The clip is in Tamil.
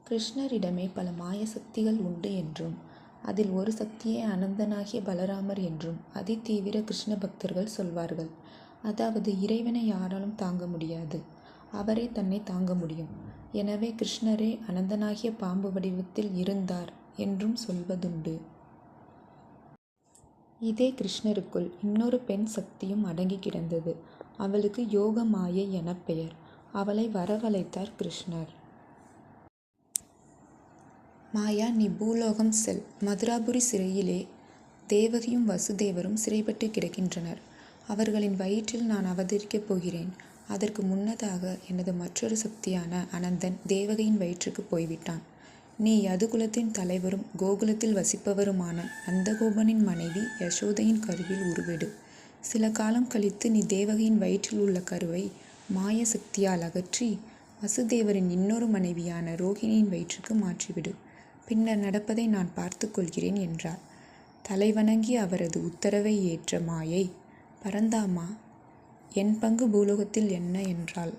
கிருஷ்ணரிடமே பல மாய சக்திகள் உண்டு என்றும் அதில் ஒரு சக்தியே அனந்தனாகிய பலராமர் என்றும் அதிதீவிர கிருஷ்ண பக்தர்கள் சொல்வார்கள். அதாவது இறைவனை யாராலும் தாங்க முடியாது, அவரே தன்னை தாங்க முடியும். எனவே கிருஷ்ணரே அனந்தனாகிய பாம்பு வடிவத்தில் இருந்தார் என்றும் சொல்வதுண்டு. இதே கிருஷ்ணருக்குள் இன்னொரு பெண் சக்தியும் அடங்கி கிடந்தது. அவளுக்கு யோக மாயை எனப் பெயர். அவளை வரவழைத்தார் கிருஷ்ணர். மாயா, நீ பூலோகம் செல். மதுராபுரி சிறையிலே தேவகியும் வசுதேவரும் சிறைப்பட்டு கிடக்கின்றனர். அவர்களின் வயிற்றில் நான் அவதரிக்கப் போகிறேன். அதற்கு முன்னதாக எனது மற்றொரு சக்தியான அனந்தன் தேவகியின் வயிற்றுக்கு போய்விட்டான். நீ யதுகுலத்தின் தலைவரும் கோகுலத்தில் வசிப்பவருமான நந்தகோபனின் மனைவி யசோதையின் கருவில் உருவெடு. சில காலம் கழித்து நீ தேவகியின் வயிற்றில் உள்ள கருவை மாய சக்தியால் அகற்றி வசுதேவரின் இன்னொரு மனைவியான ரோகிணியின் வயிற்றுக்கு மாற்றிவிடு. பின்னர் நடப்பதை நான் பார்த்து கொள்கிறேன் என்றார். தலைவணங்கி அவரது உத்தரவை ஏற்ற மாயை, பரந்தாமா, என் பங்கு பூலோகத்தில் என்ன என்றாள்.